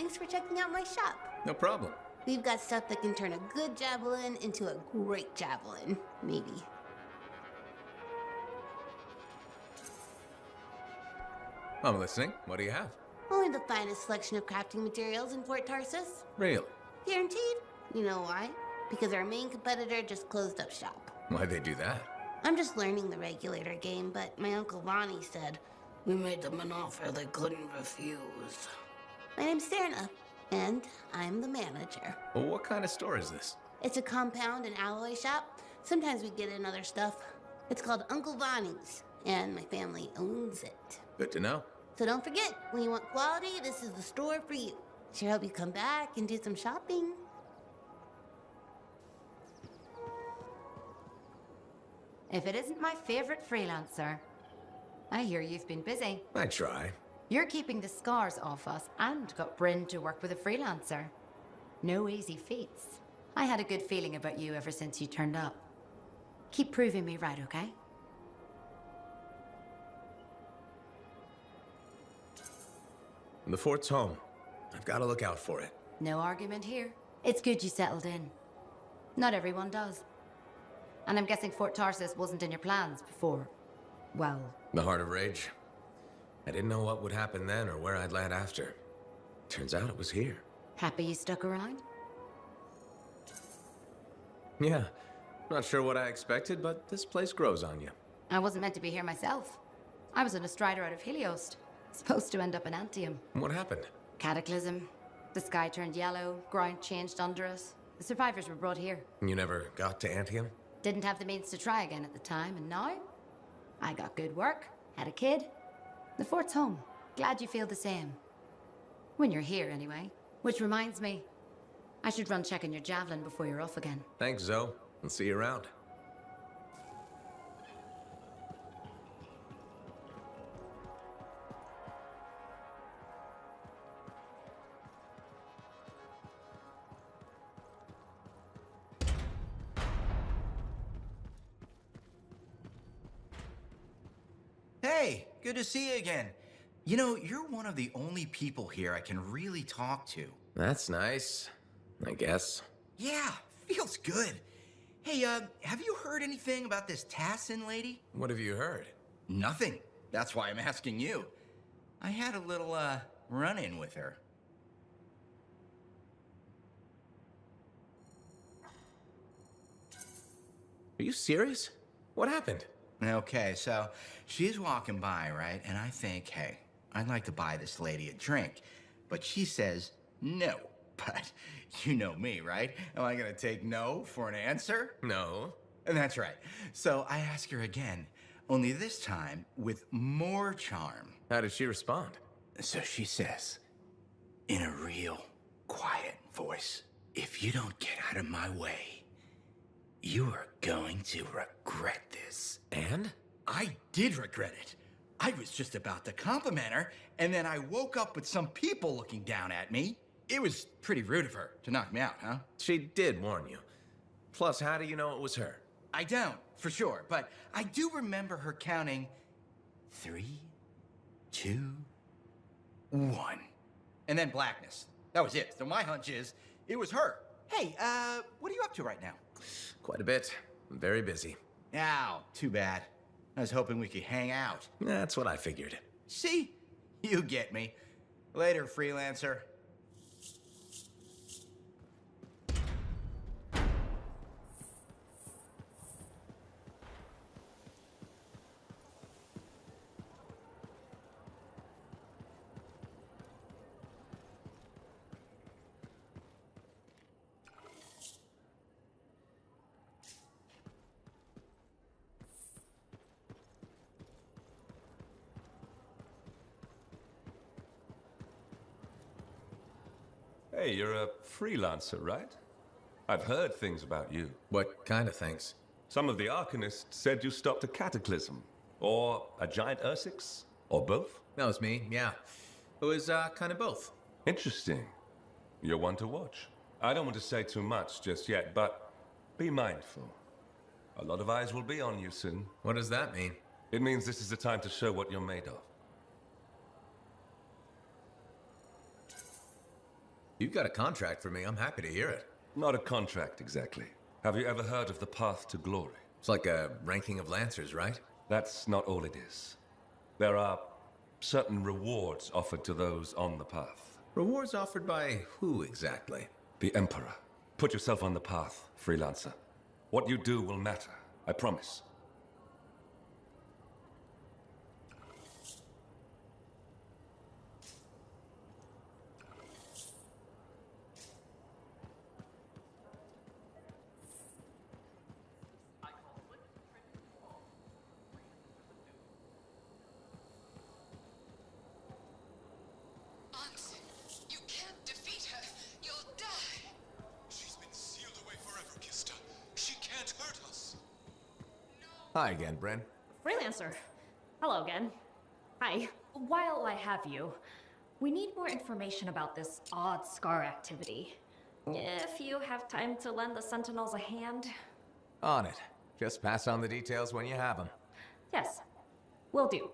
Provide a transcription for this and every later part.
thanks for checking out my shop. No problem. We've got stuff that can turn a good javelin into a great javelin, maybe. I'm listening. What do you have? Only the finest selection of crafting materials in Fort Tarsus. Really? Guaranteed. You know why? Because our main competitor just closed up shop. Why'd they do that? I'm just learning the regulator game, but my Uncle Ronnie said, we made them an offer they couldn't refuse. My name's Serna, and I'm the manager. Well, what kind of store is this? It's a compound and alloy shop. Sometimes we get in other stuff. It's called Uncle Ronnie's, and my family owns it. Good to know. So don't forget, when you want quality, this is the store for you. Sure hope you come back and do some shopping. If it isn't my favorite freelancer. I hear you've been busy. I try. You're keeping the scars off us and got Bryn to work with a freelancer. No easy feats. I had a good feeling about you ever since you turned up. Keep proving me right, okay? The fort's home. I've got to look out for it. No argument here. It's good you settled in. Not everyone does. And I'm guessing Fort Tarsus wasn't in your plans before, well... The Heart of Rage. I didn't know what would happen then or where I'd land after. Turns out it was here. Happy you stuck around? Yeah. Not sure what I expected, but this place grows on you. I wasn't meant to be here myself. I was on a strider out of Helios. Supposed to end up in Anthem. What happened? Cataclysm. The sky turned yellow, ground changed under us. The survivors were brought here. You never got to Anthem? Didn't have the means to try again at the time, and now? I got good work, had a kid. The fort's home. Glad you feel the same. When you're here, anyway. Which reminds me, I should run check on your javelin before you're off again. Thanks, Zoe. I'll see you around. Hey, good to see you again. You know, you're one of the only people here I can really talk to. That's nice, I guess. Yeah, feels good. Hey, have you heard anything about this Tassin lady? What have you heard? Nothing. That's why I'm asking you. I had a little, run-in with her. Are you serious? What happened? Okay, so she's walking by, right? And I think, hey, I'd like to buy this lady a drink. But she says no. But you know me, right? Am I gonna take no for an answer? No. And that's right. So I ask her again, only this time with more charm. How did she respond? So she says, in a real quiet voice, if you don't get out of my way, you are going to regret this. And? I did regret it. I was just about to compliment her, and then I woke up with some people looking down at me. It was pretty rude of her to knock me out, huh? She did warn you. Plus, how do you know it was her? I don't, for sure, but I do remember her counting 3, 2, 1. And then blackness. That was it. So my hunch is, it was her. Hey, what are you up to right now? Quite a bit. I'm very busy. Ow, too bad. I was hoping we could hang out. That's what I figured. See? You get me. Later, freelancer. Hey, you're a freelancer, right? I've heard things about you. What kind of things? Some of the Arcanists said you stopped a cataclysm, or a giant Ursix, or both. That was me, yeah. It was, kind of both. Interesting. You're one to watch. I don't want to say too much just yet, but be mindful. A lot of eyes will be on you soon. What does that mean? It means this is the time to show what you're made of. You've got a contract for me. I'm happy to hear it. Not a contract, exactly. Have you ever heard of the Path to Glory? It's like a ranking of Lancers, right? That's not all it is. There are certain rewards offered to those on the path. Rewards offered by who exactly? The Emperor. Put yourself on the path, freelancer. What you do will matter, I promise. You can't defeat her. You'll die. She's been sealed away forever, Kista. She can't hurt us. Hi again, Bren. Freelancer. Hello again. Hi. While I have you, we need more information about this odd scar activity. If you have time to lend the Sentinels a hand. On it. Just pass on the details when you have them. Yes, will do.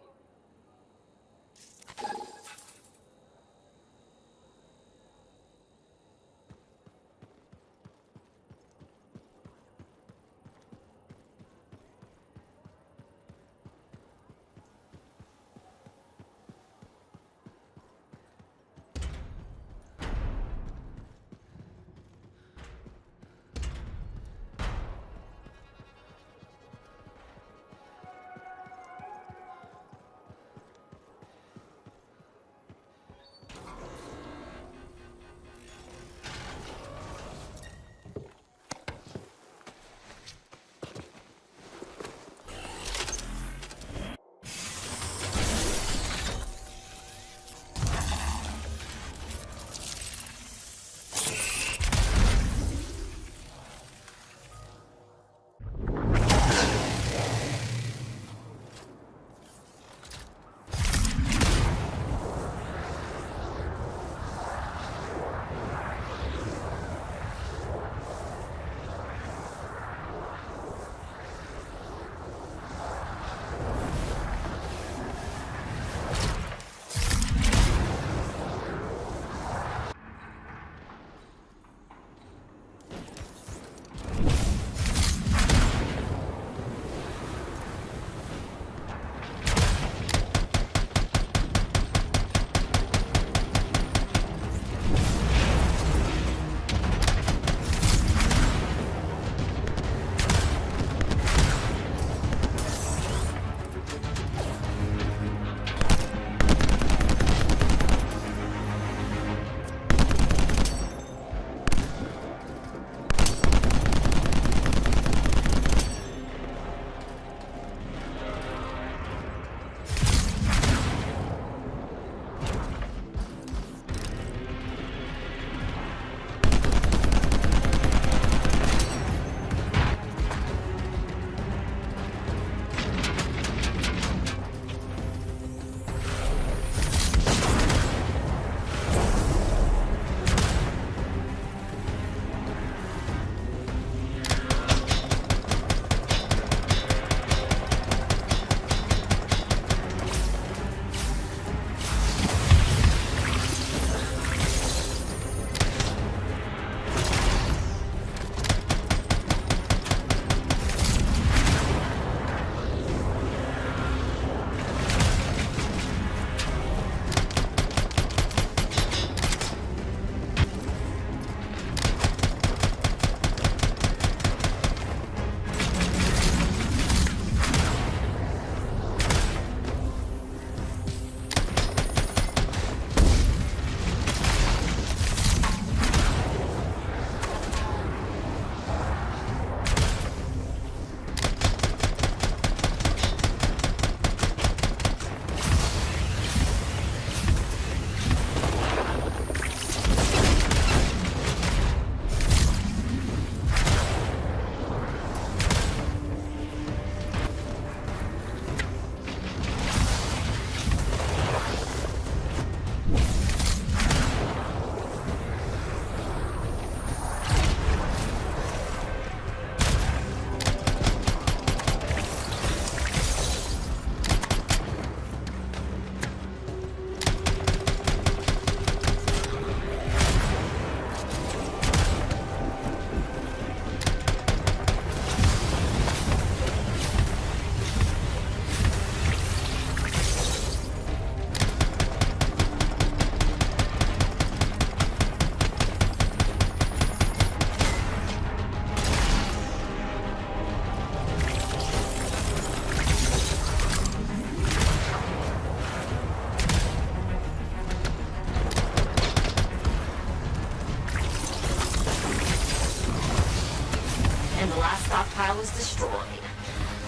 is destroyed.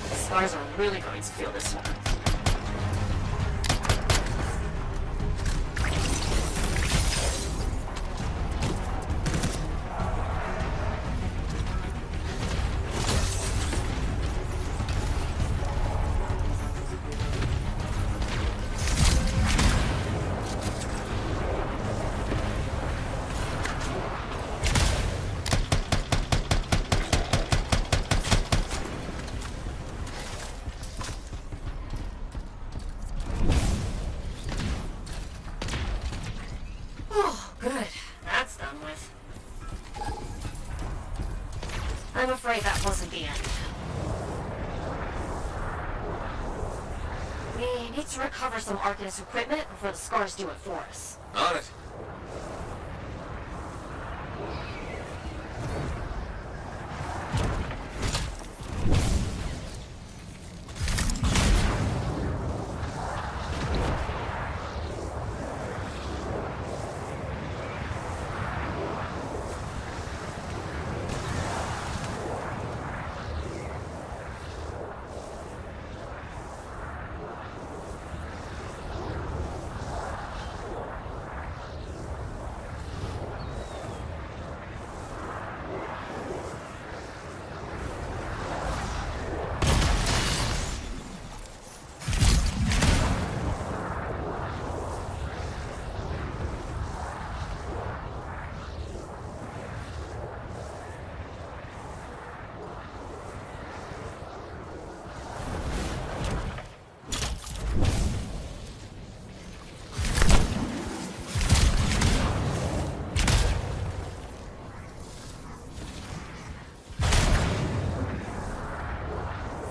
The scars are really going to feel this one. Good. That's done with. I'm afraid that wasn't the end. We need to recover some Arcanist equipment before the scars do it for us. On it.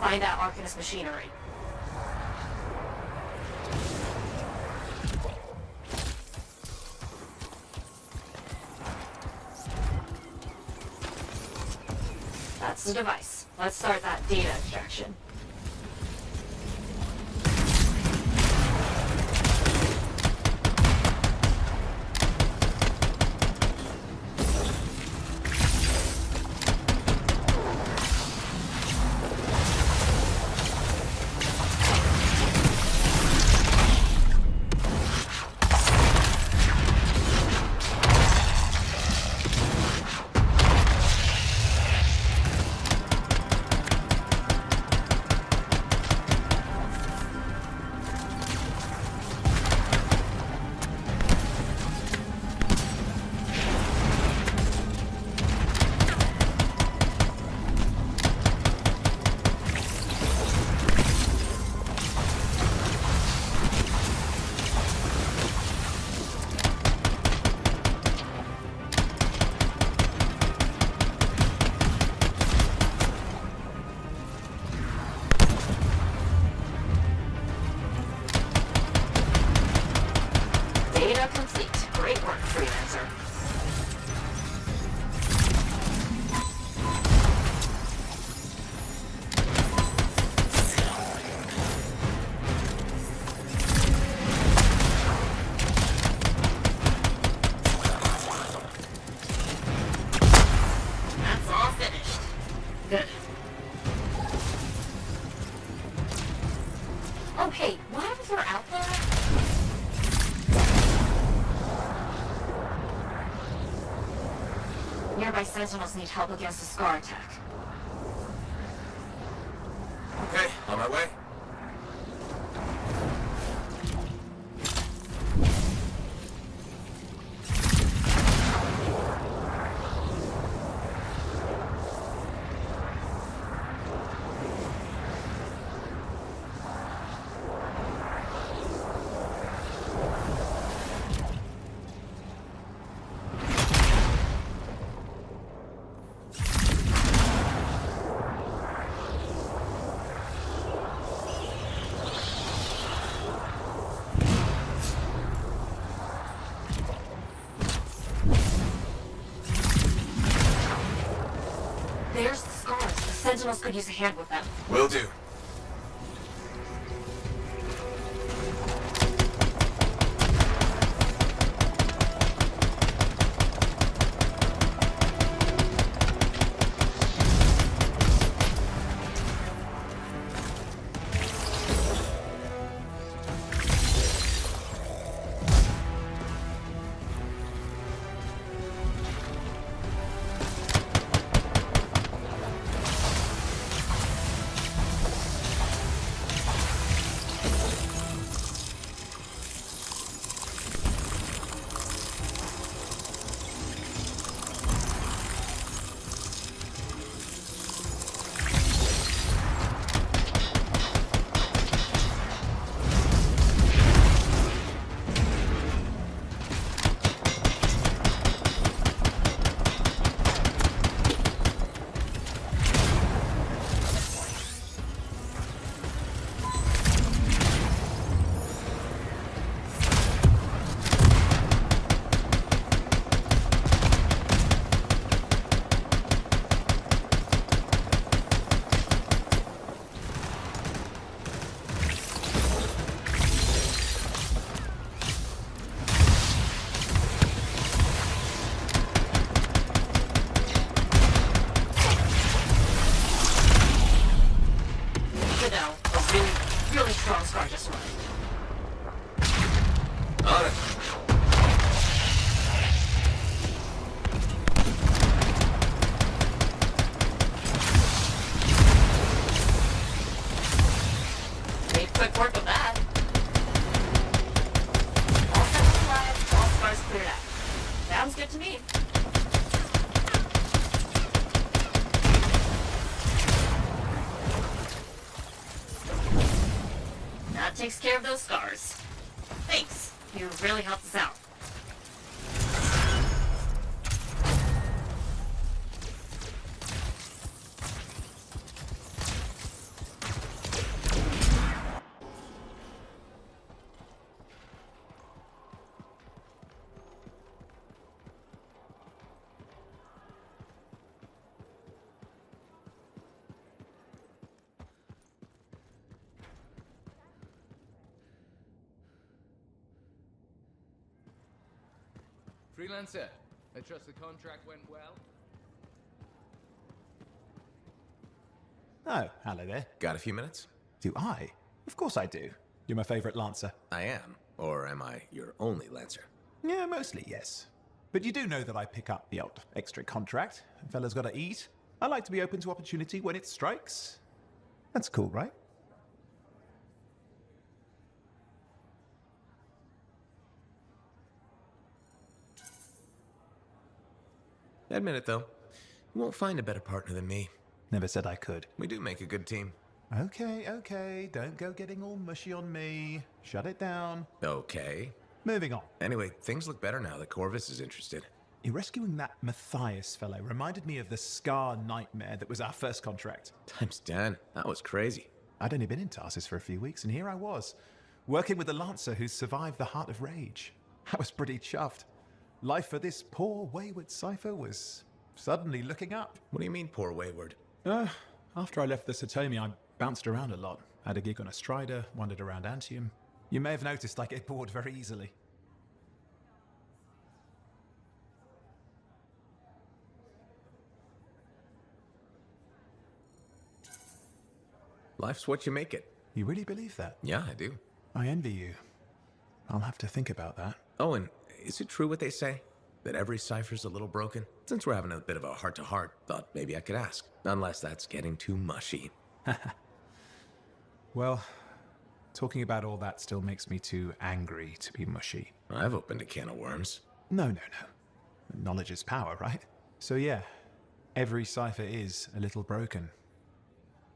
Find that Arcanist machinery. That's the device. Let's start that data extraction. Data complete. Great work, freelancer. That's all finished. Good. Oh, hey, what if we're out there? Nearby sentinels need help against the Scar attack. Okay, on my way. There's the scars. The sentinels could use a hand with them. Will do. good to me. That takes care of those scars. Thanks. You really helped us out. Freelancer, I trust the contract went well? Oh, hello there. Got a few minutes? Do I? Of course I do. You're my favorite Lancer. I am. Or am I your only Lancer? Yeah, mostly, yes. But you do know that I pick up the odd extra contract. Fella's gotta eat. I like to be open to opportunity when it strikes. That's cool, right? Admit it, though. You won't find a better partner than me. Never said I could. We do make a good team. Okay. Don't go getting all mushy on me. Shut it down. Okay. Moving on. Anyway, things look better now that Corvus is interested. You rescuing that Matthias fellow reminded me of the Scar nightmare that was our first contract. Times 10. That was crazy. I'd only been in Tarsus for a few weeks, and here I was, working with the Lancer who's survived the Heart of Rage. I was pretty chuffed. Life for this poor, wayward cipher was suddenly looking up. What do you mean, poor wayward? After I left the Satomi, I bounced around a lot. Had a gig on a Strider, wandered around Antium. You may have noticed I get bored very easily. Life's what you make it. You really believe that? Yeah, I do. I envy you. I'll have to think about that. Oh, and is it true what they say? That every cipher's a little broken? Since we're having a bit of a heart-to-heart, thought maybe I could ask. Unless that's getting too mushy. Well, talking about all that still makes me too angry to be mushy. I've opened a can of worms. No. Knowledge is power, right? So yeah, every cipher is a little broken.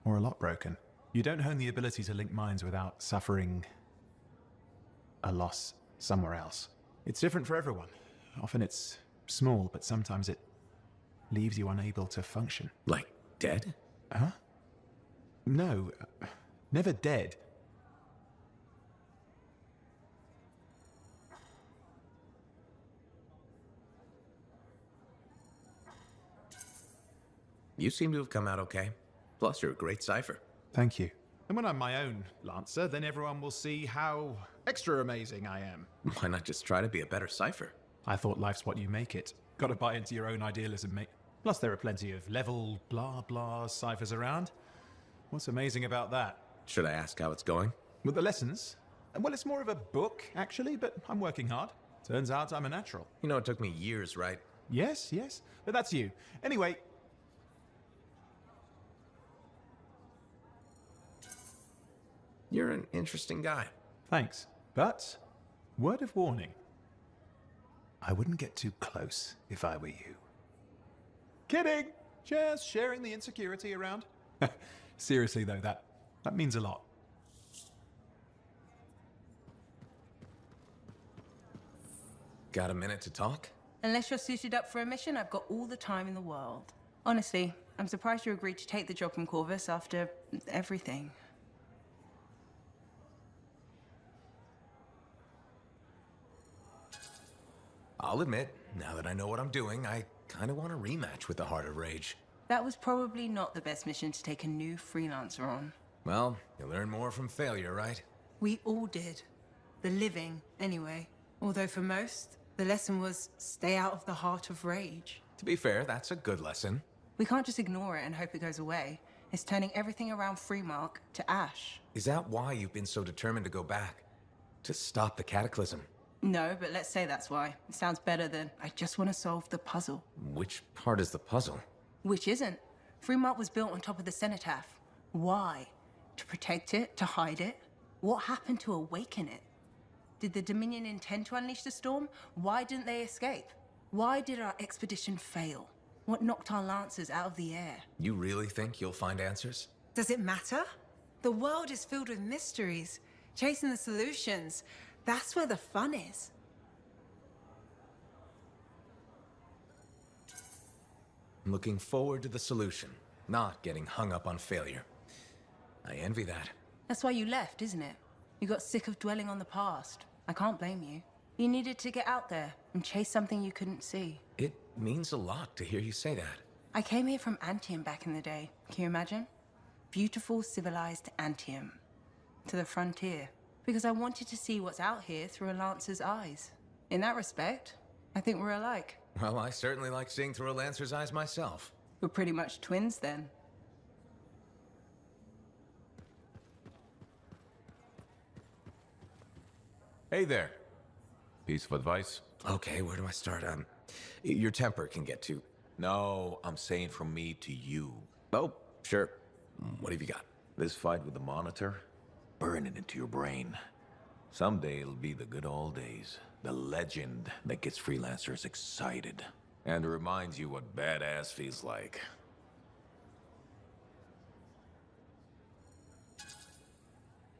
Or a lot broken. You don't hone the ability to link minds without suffering a loss somewhere else. It's different for everyone. Often it's small, but sometimes it leaves you unable to function. Like dead? Huh? No, never dead. You seem to have come out okay. Plus, you're a great cipher. Thank you. And when I'm my own Lancer, then everyone will see how extra amazing I am. Why not just try to be a better cipher? I thought life's what you make it. Gotta buy into your own idealism, mate. Plus, there are plenty of level blah blah ciphers around. What's amazing about that? Should I ask how it's going? With the lessons? Well, it's more of a book, actually, but I'm working hard. Turns out I'm a natural. You know, it took me years, right? Yes, but that's you. Anyway. You're an interesting guy. Thanks. But, word of warning. I wouldn't get too close if I were you. Kidding! Just sharing the insecurity around. Seriously, though, that means a lot. Got a minute to talk? Unless you're suited up for a mission, I've got all the time in the world. Honestly, I'm surprised you agreed to take the job from Corvus after everything. I'll admit, now that I know what I'm doing, I kind of want a rematch with the Heart of Rage. That was probably not the best mission to take a new freelancer on. Well, you learn more from failure, right? We all did. The living, anyway. Although for most, the lesson was stay out of the Heart of Rage. To be fair, that's a good lesson. We can't just ignore it and hope it goes away. It's turning everything around Freemark to ash. Is that why you've been so determined to go back? To stop the Cataclysm? No, but let's say that's why. It sounds better than I just want to solve the puzzle. Which part is the puzzle? Which isn't. Freemark was built on top of the Cenotaph. Why? To protect it? To hide it? What happened to awaken it? Did the Dominion intend to unleash the storm? Why didn't they escape? Why did our expedition fail? What knocked our lancers out of the air? You really think you'll find answers? Does it matter? The world is filled with mysteries. Chasing the solutions, that's where the fun is. I'm looking forward to the solution, not getting hung up on failure. I envy that. That's why you left, isn't it? You got sick of dwelling on the past. I can't blame you. You needed to get out there and chase something you couldn't see. It means a lot to hear you say that. I came here from Anthem back in the day. Can you imagine? Beautiful, civilized Anthem. To the frontier. Because I wanted to see what's out here through a Lancer's eyes. In that respect, I think we're alike. Well, I certainly like seeing through a Lancer's eyes myself. We're pretty much twins then. Hey there. Piece of advice? Okay, where do I start? Your temper can get too... No, I'm saying from me to you. Oh, sure. What have you got? This fight with the Monitor, burn it into your brain. Someday it'll be the good old days. The legend that gets freelancers excited. And reminds you what badass feels like.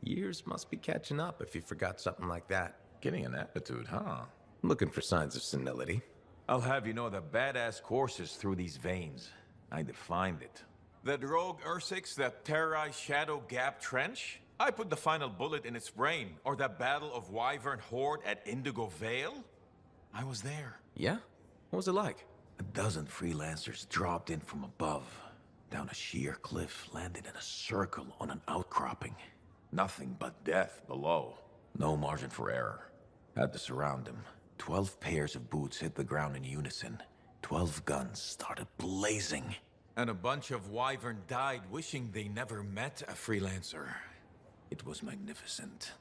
Years must be catching up if you forgot something like that. Getting an attitude, huh? Looking for signs of senility. I'll have you know that badass courses through these veins. I defined it. That rogue Ursix that terrorized Shadow Gap Trench? I put the final bullet in its brain. Or that battle of Wyvern Horde at Indigo Vale? I was there. Yeah? What was it like? A dozen freelancers dropped in from above. Down a sheer cliff, landed in a circle on an outcropping. Nothing but death below. No margin for error. Had to surround them. 12 pairs of boots hit the ground in unison. 12 guns started blazing. And a bunch of Wyvern died wishing they never met a freelancer. It was magnificent.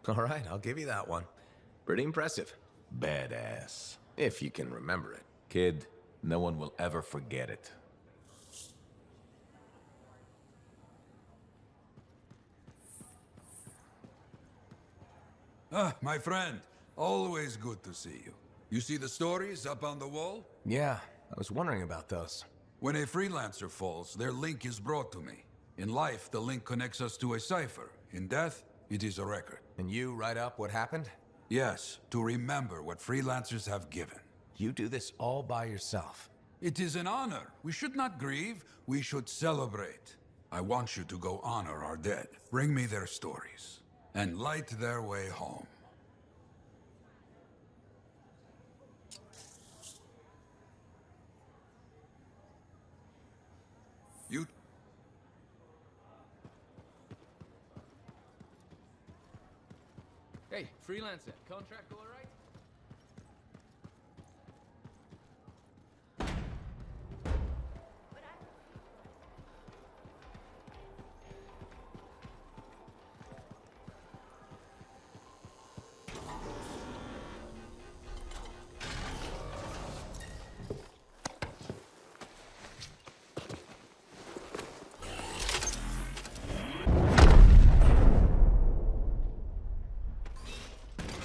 All right, I'll give you that one. Pretty impressive. Badass. If you can remember it. Kid, no one will ever forget it. Ah, my friend. Always good to see you. You see the stories up on the wall? Yeah, I was wondering about those. When a freelancer falls, their link is brought to me. In life, the link connects us to a cipher. In death, it is a record. And you write up what happened? Yes, to remember what freelancers have given. You do this all by yourself. It is an honor. We should not grieve, we should celebrate. I want you to go honor our dead. Bring me their stories, and light their way home. You... Hey, freelancer, contract all right?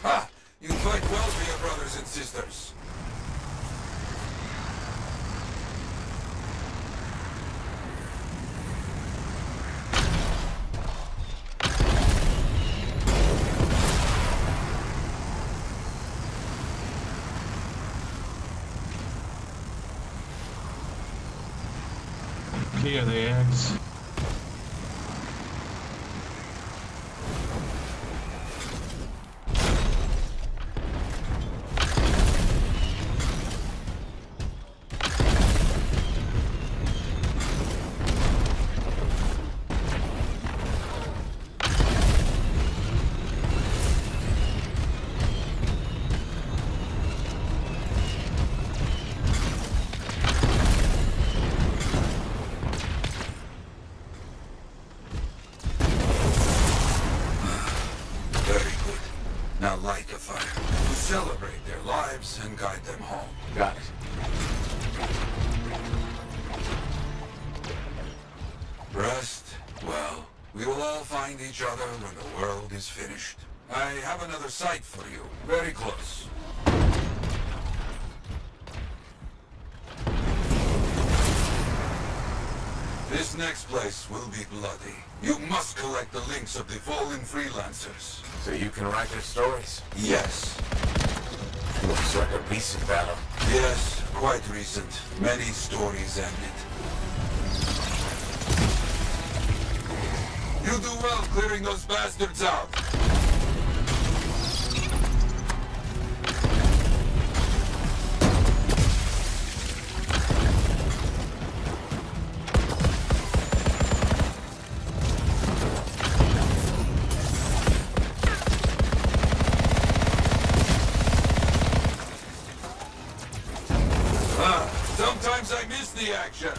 Ah! You fight well for your brothers and sisters. Here are the eggs. Now light the fire to celebrate their lives and guide them home. Got it. Rest well. We will all find each other when the world is finished. I have another site for you. Very close. This next place will be bloody. You must collect the links of the fallen freelancers. So you can write their stories? Yes. Looks like a recent battle. Yes, quite recent. Many stories ended. You do well clearing those bastards out. Sometimes I miss the action.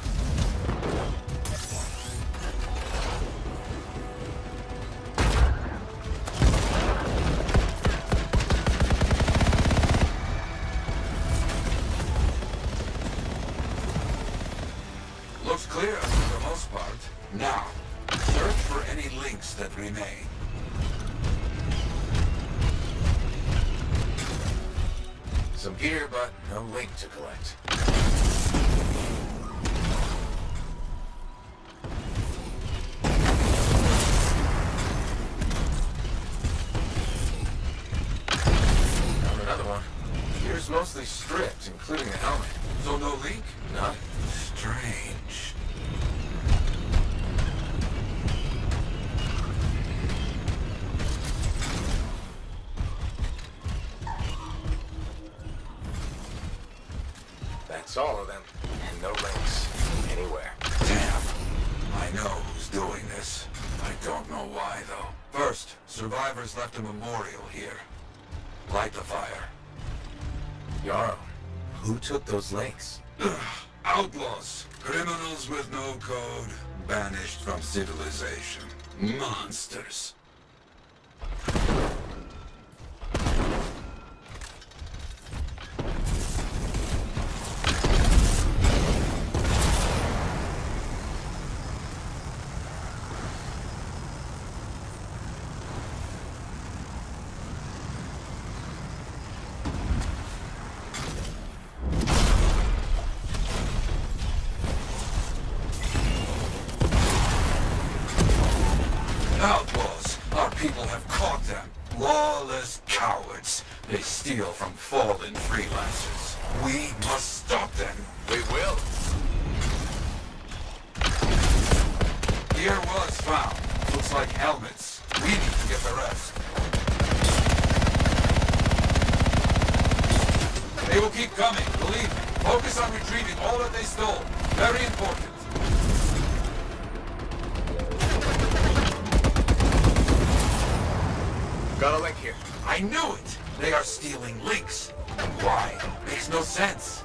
Looks clear for the most part. Now, search for any links that remain. Some gear, but no link to collect. Found another one. Gear's mostly stripped, including the helmet. So no link? None. Strange. That's all of them. And no links. Anywhere. Damn. I know who's doing this. I don't know why, though. First, survivors left a memorial here. Light the fire. Yarrow, who took those links? Outlaws. Criminals with no code. Banished from civilization. Monsters. Outlaws! Our people have caught them. Lawless cowards. They steal from fallen freelancers. We must stop them. We will. Gear was found. Looks like helmets. We need to get the rest. They will keep coming, believe me. Focus on retrieving all that they stole. Very important. Got a link here. I knew it! They are stealing links. Why? Makes no sense.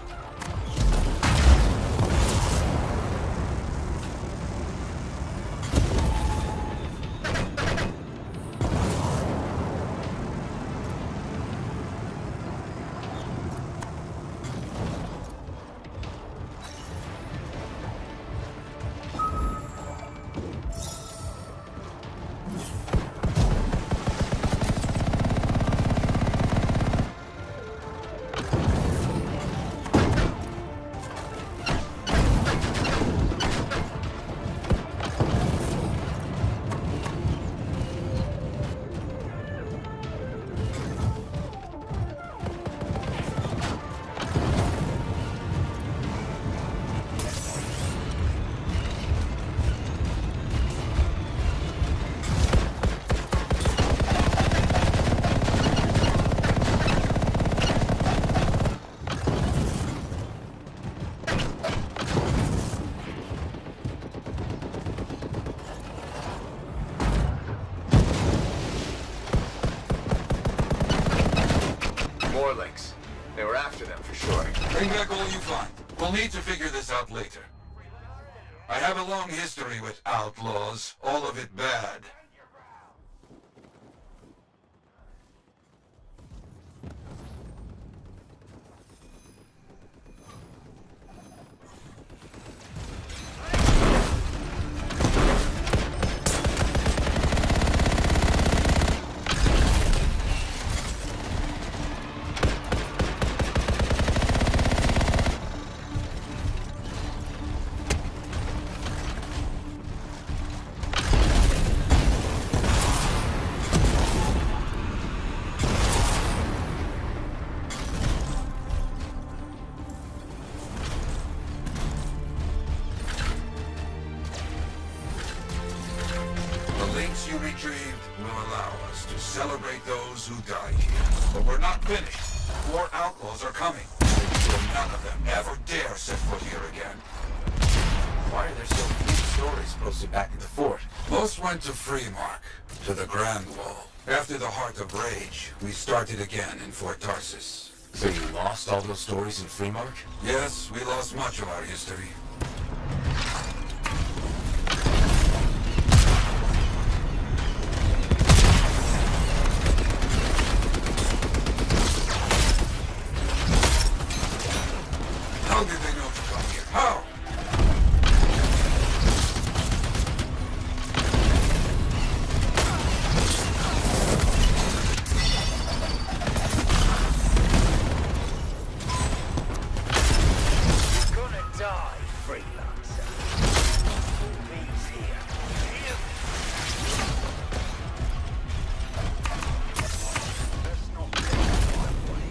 More links. They were after them for sure. Bring back all you find. We'll need to figure this out later. I have a long history with outlaws, all of it bad. retrieved will allow us to celebrate those who died here. But we're not finished. More outlaws are coming. Make sure none of them ever dare set foot here again. Why are there so few stories posted back in the fort? Most went to Freemark, to the Grand Wall. After the Heart of Rage, we started again in Fort Tarsis. So you lost all those stories in Freemark? Yes, we lost much of our history. How did they know to come here? How? You're gonna die, freelancer. Bees here. Hear me? Let's not get my way.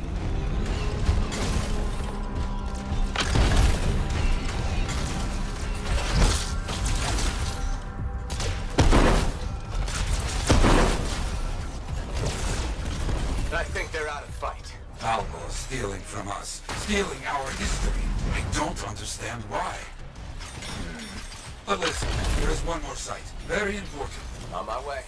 I think they're out of fight. Outlaws stealing from us, stealing our history. I don't understand why. But listen, there is one more site. Very important. On my way.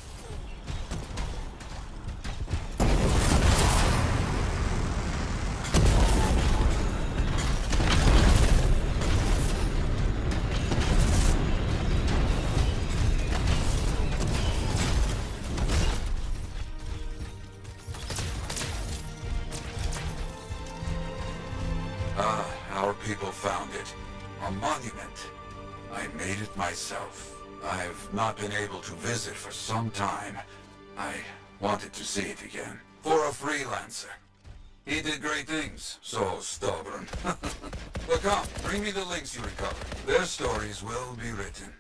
Our people found it. A monument. I made it myself. I've not been able to visit for some time. I wanted to see it again. For a freelancer. He did great things. So stubborn. But come, bring me the links you recovered. Their stories will be written.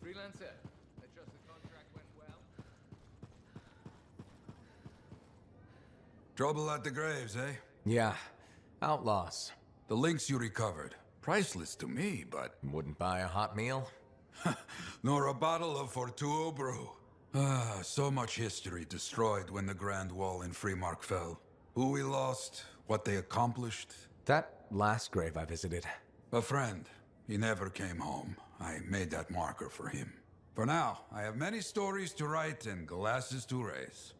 Freelancer, I trust the contract went well. Trouble at the graves, eh? Yeah. Outlaws. The links you recovered. Priceless to me, but... Wouldn't buy a hot meal? nor a bottle of Fortuo brew. So much history destroyed when the Grand Wall in Freemark fell. Who we lost, what they accomplished. That last grave I visited. A friend. He never came home. I made that marker for him. For now, I have many stories to write and glasses to raise.